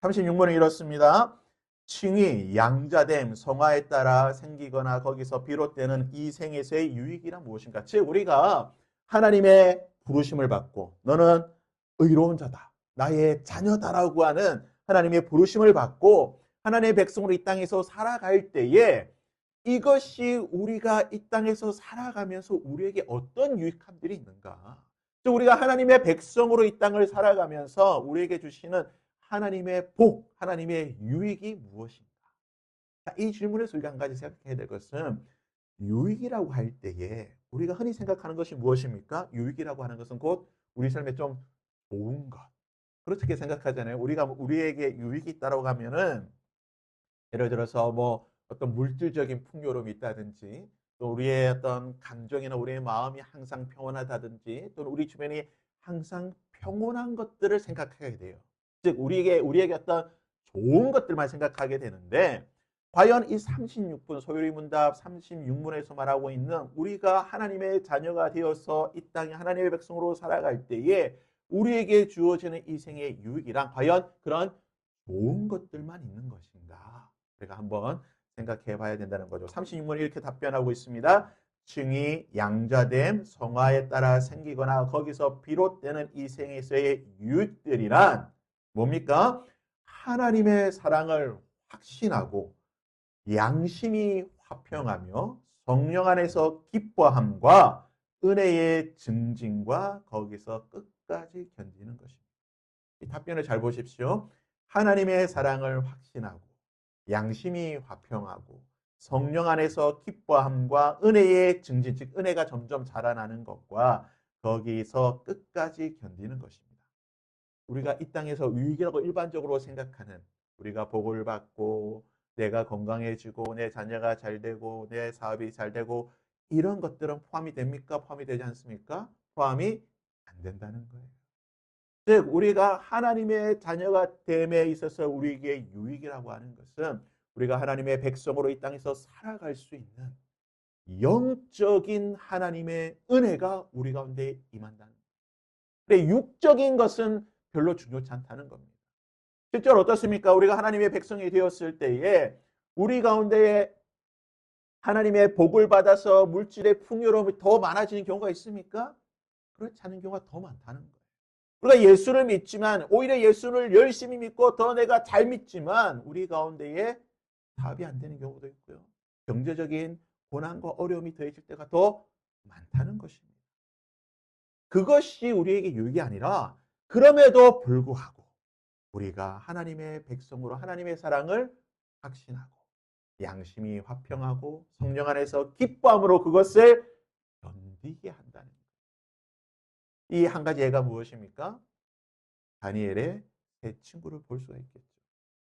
36문은 이렇습니다. 칭의, 양자됨, 성화에 따라 생기거나 거기서 비롯되는 이 생에서의 유익이란 무엇인가? 즉 우리가 하나님의 부르심을 받고 너는 의로운 자다, 나의 자녀다라고 하는 하나님의 부르심을 받고 하나님의 백성으로 이 땅에서 살아갈 때에 이것이 우리가 이 땅에서 살아가면서 우리에게 어떤 유익함들이 있는가? 즉 우리가 하나님의 백성으로 이 땅을 살아가면서 우리에게 주시는 하나님의 복, 하나님의 유익이 무엇인가? 이 질문에서 우리가 한 가지 생각해야 될 것은 유익이라고 할 때에 우리가 흔히 생각하는 것이 무엇입니까? 유익이라고 하는 것은 곧 우리 삶에 좀 좋은 것. 그렇게 생각하잖아요. 우리에게 유익이 있다고 하면은 예를 들어서 뭐 어떤 물질적인 풍요로움이 있다든지 또 우리의 어떤 감정이나 우리의 마음이 항상 평온하다든지 또는 우리 주변이 항상 평온한 것들을 생각하게 돼요. 즉 우리에게 어떤 좋은 것들만 생각하게 되는데 과연 이 36분 소요리 문답 36문에서 말하고 있는 우리가 하나님의 자녀가 되어서 이 땅에 하나님의 백성으로 살아갈 때에 우리에게 주어지는 이 생의 유익이란 과연 그런 좋은 것들만 있는 것인가? 우리가 한번 생각해 봐야 된다는 거죠. 36문이 이렇게 답변하고 있습니다. 칭의, 양자됨, 성화에 따라 생기거나 거기서 비롯되는 이 생에서의 유익들이란 뭡니까? 하나님의 사랑을 확신하고 양심이 화평하며 성령 안에서 기뻐함과 은혜의 증진과 거기서 끝까지 견디는 것입니다. 이 답변을 잘 보십시오. 하나님의 사랑을 확신하고 양심이 화평하고 성령 안에서 기뻐함과 은혜의 증진, 즉 은혜가 점점 자라나는 것과 거기서 끝까지 견디는 것입니다. 우리가 이 땅에서 유익이라고 일반적으로 생각하는 우리가 복을 받고 내가 건강해지고 내 자녀가 잘 되고 내 사업이 잘 되고 이런 것들은 포함이 됩니까? 포함이 되지 않습니까? 포함이 안 된다는 거예요. 즉 우리가 하나님의 자녀가 됨에 있어서 우리에게 유익이라고 하는 것은 우리가 하나님의 백성으로 이 땅에서 살아갈 수 있는 영적인 하나님의 은혜가 우리 가운데 임한다는 거예요. 근데 육적인 것은 별로 중요치 않다는 겁니다. 실제로 어떻습니까? 우리가 하나님의 백성이 되었을 때에 우리 가운데 하나님의 복을 받아서 물질의 풍요로움이 더 많아지는 경우가 있습니까? 그렇지 않은 경우가 더 많다는 거예요. 우리가 예수를 믿지만 오히려 예수를 열심히 믿고 더 내가 잘 믿지만 우리 가운데에 답이 안 되는 경우도 있고요. 경제적인 고난과 어려움이 더해질 때가 더 많다는 것입니다. 그것이 우리에게 유익이 아니라 그럼에도 불구하고 우리가 하나님의 백성으로 하나님의 사랑을 확신하고 양심이 화평하고 성령 안에서 기뻐함으로 그것을 견디게 한다는 거예요. 이 한 가지 예가 무엇입니까? 다니엘의 세 친구를 볼 수가 있겠죠.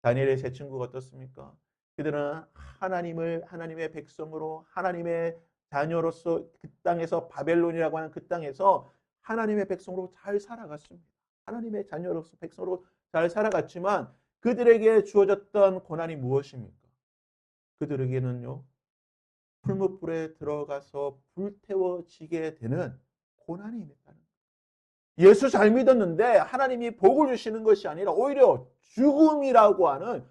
다니엘의 세 친구가 어떻습니까? 그들은 하나님의 백성으로 하나님의 자녀로서 그 땅에서 바벨론이라고 하는 그 땅에서 하나님의 백성으로 잘 살아갔습니다. 하나님의 자녀로서 백성으로 잘 살아갔지만 그들에게 주어졌던 고난이 무엇입니까? 그들에게는요. 풀무불에 들어가서 불태워지게 되는 고난이 있다는 거예요. 예수 잘 믿었는데 하나님이 복을 주시는 것이 아니라 오히려 죽음이라고 하는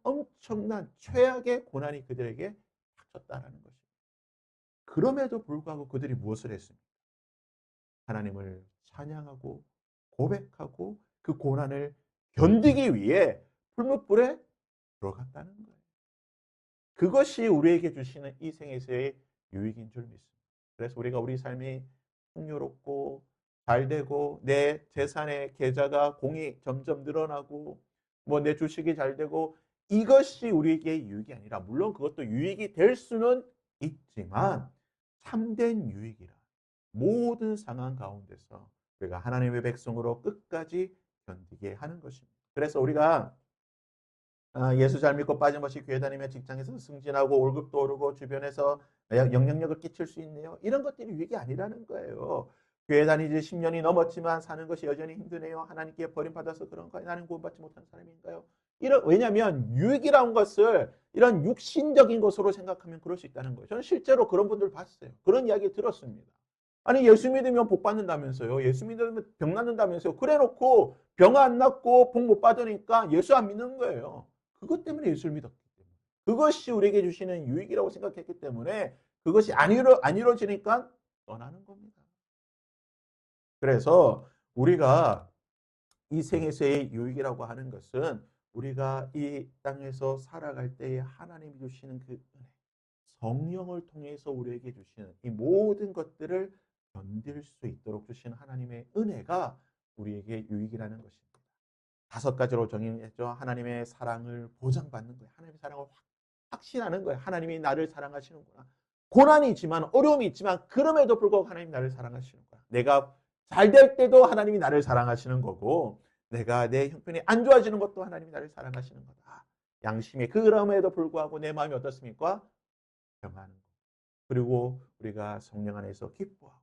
엄청난 최악의 고난이 그들에게 닥쳤다는 것입니다. 그럼에도 불구하고 그들이 무엇을 했습니까? 하나님을 찬양하고 고백하고 그 고난을 견디기 위해 풀무불에 들어갔다는 거예요. 그것이 우리에게 주시는 이 생에서의 유익인 줄 믿습니다. 그래서 우리가 우리 삶이 풍요롭고 잘되고 내 재산의 계좌가 공이 점점 늘어나고 뭐 내 주식이 잘되고 이것이 우리에게 유익이 아니라 물론 그것도 유익이 될 수는 있지만 참된 유익이라 모든 상황 가운데서 우리가 하나님의 백성으로 끝까지 견디게 하는 것입니다. 그래서 우리가 예수 잘 믿고 빠짐없이 교회 다니며 직장에서 승진하고 월급도 오르고 주변에서 영향력을 끼칠 수 있네요. 이런 것들이 유익이 아니라는 거예요. 교회 다니지 10년이 넘었지만 사는 것이 여전히 힘드네요. 하나님께 버림받아서 그런가요? 나는 구원받지 못한 사람인가요? 왜냐하면 유익이라는 것을 이런 육신적인 것으로 생각하면 그럴 수 있다는 거예요. 저는 실제로 그런 분들 봤어요. 그런 이야기 들었습니다. 아니 예수 믿으면 복 받는다면서요. 예수 믿으면 병 낫는다면서요. 그래놓고 병 안 낫고 복 못 받으니까 예수 안 믿는 거예요. 그것 때문에 예수를 믿었기 때문에. 그것이 우리에게 주시는 유익이라고 생각했기 때문에 그것이 안 이루어지니까 떠나는 겁니다. 그래서 우리가 이 생에서의 유익이라고 하는 것은 우리가 이 땅에서 살아갈 때에 하나님이 주시는 그 은혜, 성령을 통해서 우리에게 주시는 이 모든 것들을 견딜 수 있도록 주신 하나님의 은혜가 우리에게 유익이라는 것입니다. 다섯 가지로 정의했죠. 하나님의 사랑을 보장받는 거예요. 하나님의 사랑을 확신하는 거예요. 하나님이 나를 사랑하시는구나. 고난이 있지만 어려움이 있지만 그럼에도 불구하고 하나님이 나를 사랑하시는 거야. 내가 잘 될 때도 하나님이 나를 사랑하시는 거고 내가 내 형편이 안 좋아지는 것도 하나님이 나를 사랑하시는 거다. 양심이 그럼에도 불구하고 내 마음이 어떻습니까? 평안한 거. 그리고 우리가 성령 안에서 기뻐하고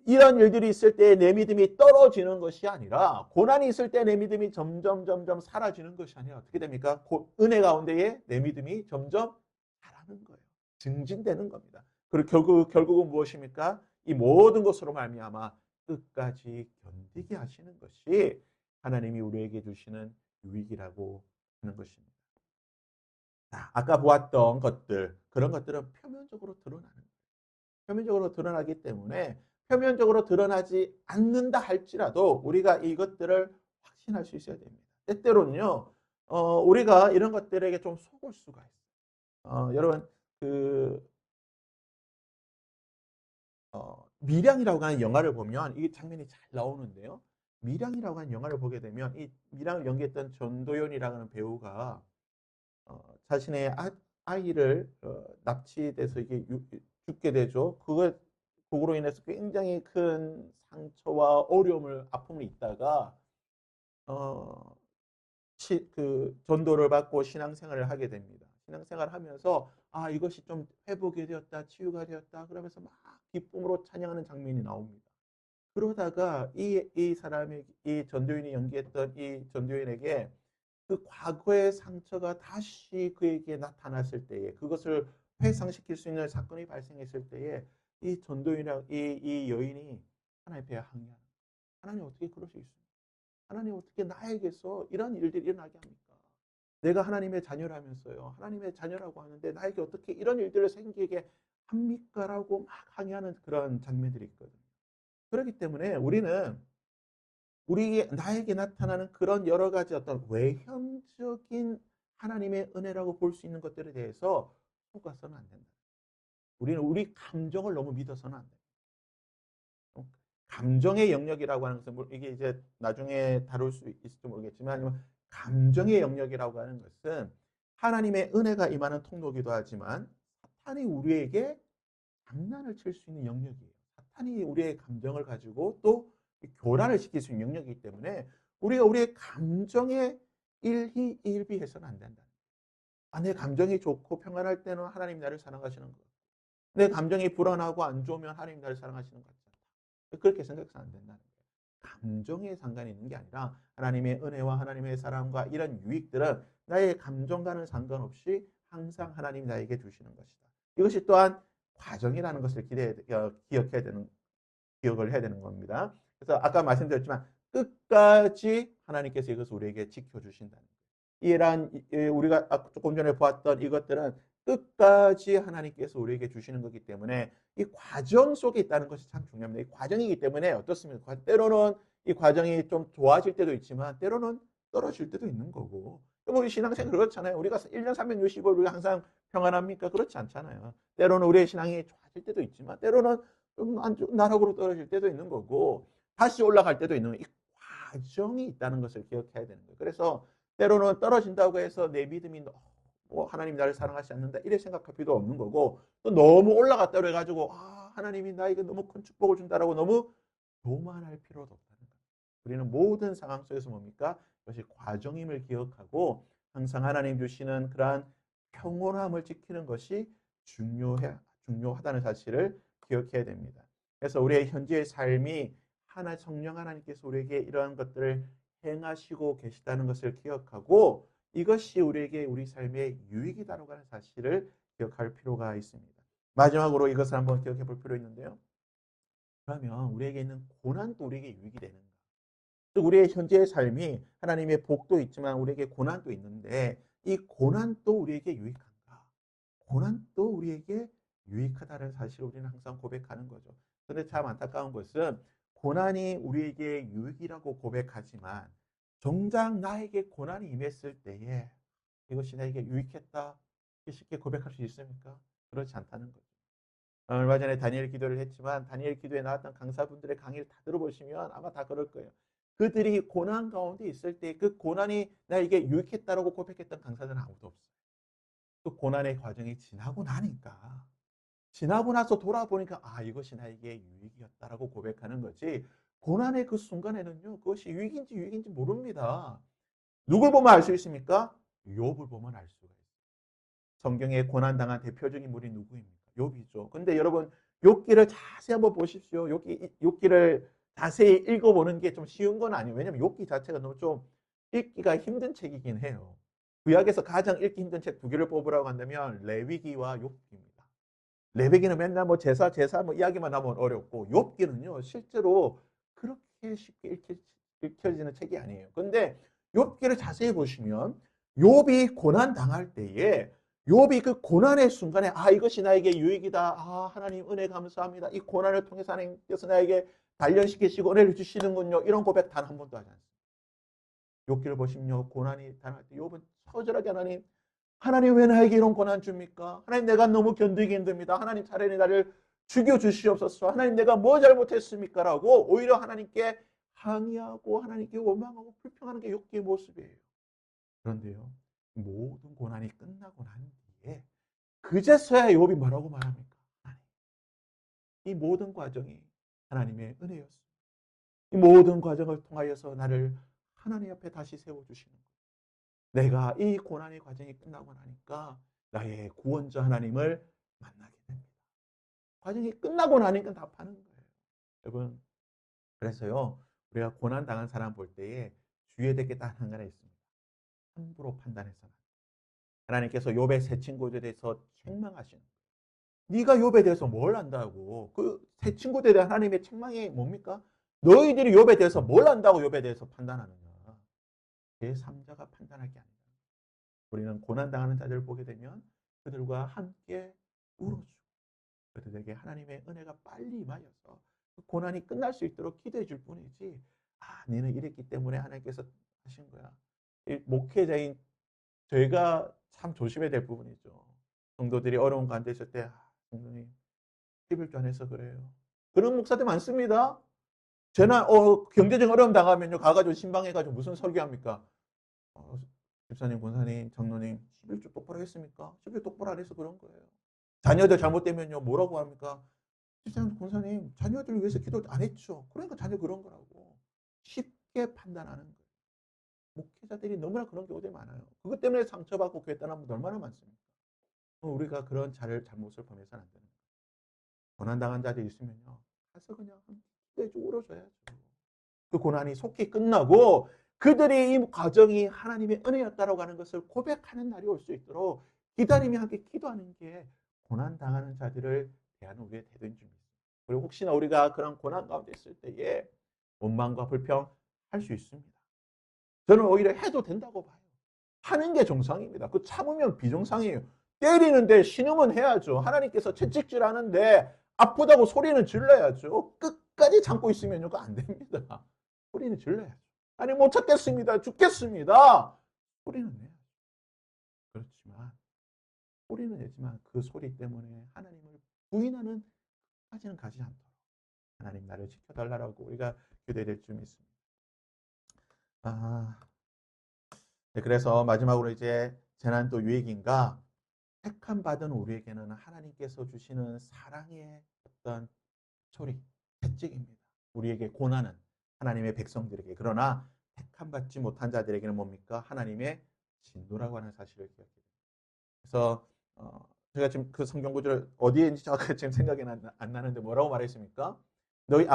이런 일들이 있을 때 내 믿음이 떨어지는 것이 아니라 고난이 있을 때 내 믿음이 점점 사라지는 것이 아니라 어떻게 됩니까? 은혜 가운데에 내 믿음이 점점 자라는 거예요. 증진되는 겁니다. 그리고 결국은 무엇입니까? 이 모든 것으로 말미암아 끝까지 견디게 하시는 것이 하나님이 우리에게 주시는 유익이라고 하는 것입니다. 자, 아까 보았던 것들 그런 것들은 표면적으로 드러나는 거예요. 표면적으로 드러나기 때문에 표면적으로 드러나지 않는다 할지라도 우리가 이것들을 확신할 수 있어야 됩니다. 때때로는요, 우리가 이런 것들에게 좀 속을 수가 있어요. 여러분, 그, 미량이라고 하는 영화를 보면 이 장면이 잘 나오는데요. 미량이라고 하는 영화를 보게 되면 이 미량을 연기했던 전도연이라는 배우가 자신의 아이를 납치돼서 이게 죽게 되죠. 그거로 인해서 굉장히 큰 상처와 어려움을 아픔을 있다가 어, 그 전도를 받고 신앙생활을 하게 됩니다. 신앙생활을 하면서 아 이것이 좀 회복이 되었다, 치유가 되었다 그러면서 막 기쁨으로 찬양하는 장면이 나옵니다. 그러다가 이 사람이 이 전도인이 연기했던 이 전도인에게 그 과거의 상처가 다시 그에게 나타났을 때에 그것을 회상시킬 수 있는 사건이 발생했을 때에 이 전도인이랑 이 여인이 하나님 앞에 항의하는 하나님 어떻게 그럴 수 있습니까? 하나님 어떻게 나에게서 이런 일들이 일어나게 합니까? 내가 하나님의 자녀라면서요. 하나님의 자녀라고 하는데 나에게 어떻게 이런 일들을 생기게 합니까? 라고 막 항의하는 그런 장면들이 있거든요. 그렇기 때문에 우리는 나에게 나타나는 그런 여러 가지 어떤 외형적인 하나님의 은혜라고 볼 수 있는 것들에 대해서 속아서는 안 된다. 우리는 우리 감정을 너무 믿어서는 안 된다. 감정의 영역이라고 하는 것은 이게 이제 나중에 다룰 수 있을지 모르겠지만 감정의 영역이라고 하는 것은 하나님의 은혜가 임하는 통로기도 하지만 사탄이 우리에게 장난을 칠 수 있는 영역이에요. 사탄이 우리의 감정을 가지고 또 교란을 시킬 수 있는 영역이기 때문에 우리가 우리의 감정에 일희일비해서는 안 된다. 아, 내 감정이 좋고 평안할 때는 하나님 나를 사랑하시는 것. 내 감정이 불안하고 안 좋으면 하나님 나를 사랑하시는 것 같지 않다. 그렇게 생각해서 안 된다는 거예요. 감정에 상관이 있는 게 아니라 하나님의 은혜와 하나님의 사랑과 이런 유익들은 나의 감정과는 상관없이 항상 하나님이 나에게 주시는 것이다. 이것이 또한 과정이라는 것을 기억을 해야 되는 겁니다. 그래서 아까 말씀드렸지만 끝까지 하나님께서 이것을 우리에게 지켜주신다는 거예요. 이러한 우리가 조금 전에 보았던 이것들은 끝까지 하나님께서 우리에게 주시는 거기 때문에 이 과정 속에 있다는 것이 참 중요합니다. 이 과정이기 때문에 어떻습니까? 때로는 이 과정이 좀 좋아질 때도 있지만 때로는 떨어질 때도 있는 거고. 우리 신앙생활 그렇잖아요. 우리가 1년 365일 우리가 항상 평안합니까? 그렇지 않잖아요. 때로는 우리의 신앙이 좋아질 때도 있지만 때로는 좀 나락으로 떨어질 때도 있는 거고 다시 올라갈 때도 있는 이 과정이 있다는 것을 기억해야 되는 거예요. 그래서 때로는 떨어진다고 해서 내 믿음이 하나님이 나를 사랑하지 않는다 이래 생각할 필요도 없는 거고 또 너무 올라갔다 그래가지고 하나님이 나에게 너무 큰 축복을 준다라고 너무 교만할 필요도 없다는 거예요. 우리는 모든 상황 속에서 뭡니까? 그것이 과정임을 기억하고 항상 하나님 주시는 그러한 평온함을 지키는 것이 중요하다는 사실을 기억해야 됩니다. 그래서 우리의 현재의 삶이 성령 하나님께서 우리에게 이러한 것들을 행하시고 계시다는 것을 기억하고 이것이 우리에게 우리 삶의 유익이다라고 하는 사실을 기억할 필요가 있습니다. 마지막으로 이것을 한번 기억해 볼 필요 있는데요. 그러면 우리에게 있는 고난도 우리에게 유익이 되는가? 또 우리의 현재의 삶이 하나님의 복도 있지만 우리에게 고난도 있는데 이 고난도 우리에게 유익한가? 고난도 우리에게 유익하다는 사실을 우리는 항상 고백하는 거죠. 그런데 참 안타까운 것은 고난이 우리에게 유익이라고 고백하지만 정작 나에게 고난이 임했을 때에 이것이 나에게 유익했다. 쉽게 고백할 수 있습니까? 그렇지 않다는 거죠. 얼마 전에 다니엘 기도를 했지만 다니엘 기도에 나왔던 강사분들의 강의를 다 들어보시면 아마 다 그럴 거예요. 그들이 고난 가운데 있을 때 그 고난이 나에게 유익했다라고 고백했던 강사들은 아무도 없어요. 그 고난의 과정이 지나고 나서 돌아보니까 아 이것이 나에게 유익이었다라고 고백하는 거지 고난의 그 순간에는요 그것이 유익인지 모릅니다. 누굴 보면 알 수 있습니까? 욥을 보면 알 수가 있어요. 성경에 고난당한 대표적인 인물이 누구입니까? 욥이죠. 근데 여러분 욥기를 자세히 한번 보십시오. 욥기를 자세히 읽어보는 게 좀 쉬운 건 아니에요. 왜냐하면 욥기 자체가 너무 좀 읽기가 힘든 책이긴 해요. 구약에서 가장 읽기 힘든 책 두 개를 뽑으라고 한다면 레위기와 욥기입니다. 레위기는 맨날 뭐 제사 뭐 이야기만 하면 어렵고 욥기는요 실제로 그렇게 쉽게 읽혀지는 책이 아니에요. 근데 욥기를 자세히 보시면 욥이 고난 당할 때에 욥이 그 고난의 순간에 아 이것이 나에게 유익이다. 아 하나님 은혜 감사합니다. 이 고난을 통해서 하나님께서 나에게 단련시키시고 은혜를 주시는군요. 이런 고백 단 한 번도 하지 않습니다. 욥기를 보시면요 고난이 당할 때 욥은 처절하게 하나님 왜 나에게 이런 고난 줍니까? 하나님 내가 너무 견디기 힘듭니다. 하나님 차라리 나를 죽여주시옵소서. 하나님 내가 뭐 잘못했습니까? 라고 오히려 하나님께 항의하고 하나님께 원망하고 불평하는 게 욥기의 모습이에요. 그런데요. 모든 고난이 끝나고 난 뒤에 그제서야 욥이 뭐라고 말합니까? 하나님, 이 모든 과정이 하나님의 은혜였습니다. 이 모든 과정을 통하여서 나를 하나님 앞에 다시 세워주시는 거예요. 내가 이 고난의 과정이 끝나고 나니까 나의 구원자 하나님을 만나게 됩니다. 과정이 끝나고 나니까 답하는 거예요. 여러분, 그래서요, 우리가 고난 당한 사람 볼 때에 주의해야 될 게 딱 한 가지 있습니다. 함부로 판단해서는. 하나님께서 욥의 세 친구들에 대해서 책망하시는 거예요. 네가 욥에 대해서 뭘 안다고? 그 세 친구들에 대한 하나님의 책망이 뭡니까? 너희들이 욥에 대해서 뭘 안다고 욥에 대해서 판단하느냐? 제3자가 판단할 게 아니다. 우리는 고난당하는 자들을 보게 되면 그들과 함께 울어주고 그들에게 하나님의 은혜가 빨리 임하여서 그 고난이 끝날 수 있도록 기도해 줄 뿐이지 아 너는 이랬기 때문에 하나님께서 하신 거야. 목회자인 저희가 참 조심해야 될 부분이죠. 성도들이 어려운 가운데 있을 때 성도님 11조 안 해서 그래요. 그런 목사들 많습니다. 재난 경제적 어려움 당하면요 가가지고 신방해가지고 무슨 설교합니까? 어, 집사님, 권사님, 장로님 11조 똑바로 했습니까? 11조 똑바로 안 해서 그런 거예요. 자녀들 잘못되면요 뭐라고 합니까? 집사님, 권사님 자녀들을 위해서 기도 안 했죠. 그러니까 자녀 그런 거라고. 쉽게 판단하는 거예요. 목회자들이 너무나 그런 경우들이 많아요. 그것 때문에 상처받고 교회 떠난 분들 얼마나 많습니까? 우리가 그런 잘못을 범해서는 안 되는 거예요. 고난당한 자들이 있으면요. 가서 그냥 기도해주고 울어줘야죠. 그 고난이 속히 끝나고 그들의 이 과정이 하나님의 은혜였다라고 하는 것을 고백하는 날이 올 수 있도록 기다리며 함께 기도하는 게 고난 당하는 자들을 대하는 우리의 태도인 줄 믿습니다. 그리고 혹시나 우리가 그런 고난 가운데 있을 때에 원망과 불평 할 수 있습니다. 저는 오히려 해도 된다고 봐요. 하는 게 정상입니다. 그 참으면 비정상이에요. 때리는데 신음은 해야죠. 하나님께서 채찍질 하는데 아프다고 소리는 질러야죠. 끝까지 참고 있으면요, 그거 안 됩니다. 소리는 질러야죠. 아니, 못 찾겠습니다. 죽겠습니다. 소리는 내야죠. 그렇지만, 소리는 내지만 그 소리 때문에 하나님을 부인하는 까지는 가지 않도록 하나님 나를 지켜달라고 우리가 기도해야 될 줄 믿습니다. 아, 네, 그래서 마지막으로 이제 재난 또 유익인가? 택함 받은 우리에게는 하나님께서 주시는 사랑의 어떤 소리, 채찍입니다. 우리에게 고난은 하나님의 백성들에게 그러나 택함 받지 못한 자들에게는 뭡니까? 하나님의 진노라고 하는 사실을 기억해야 됩니다. 그래서 제가 지금 그 성경 구절을 어디에인지 정확하게 지금 생각이 안 나는데 뭐라고 말했습니까? 너희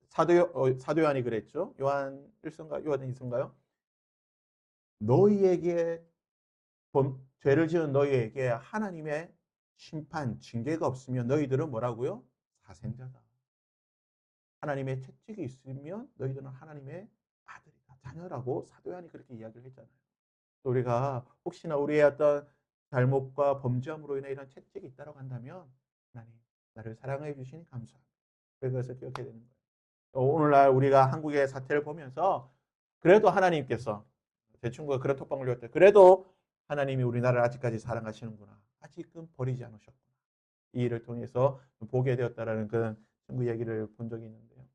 사도 요한이 그랬죠. 요한 1서인가 요한 2서인가요? 너희에게 죄를 지은 너희에게 하나님의 심판, 징계가 없으면 너희들은 뭐라고요? 사생자다. 하나님의 채찍이 있으면 너희들은 하나님의 아들이다, 자녀라고 사도 요한이 그렇게 이야기를 했잖아요. 또 우리가 혹시나 우리의 어떤 잘못과 범죄함으로 인해 이런 채찍이 있다고 한다면 하나님 나를 사랑해 주시니 감사합니다. 그것을 기억해야 되는 거예요. 오늘날 우리가 한국의 사태를 보면서 그래도 하나님께서 제 친구가 그런 톡방을 올렸대. 그래도 하나님이 우리나라를 아직까지 사랑하시는구나. 아직은 버리지 않으셨구나. 이 일을 통해서 보게 되었다라는 그런 친구 얘기를 본 적이 있는데요.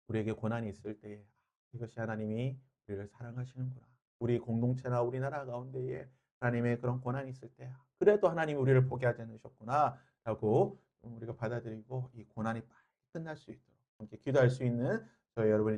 우리에게 고난이 있을 때 이것이 하나님이 우리를 사랑하시는구나. 우리 공동체나 우리나라 가운데에 하나님의 그런 고난이 있을 때 그래도 하나님이 우리를 포기하지 않으셨구나 라고 우리가 받아들이고 이 고난이 빨리 끝날 수 있도록 함께 기도할 수 있는 저희 여러분이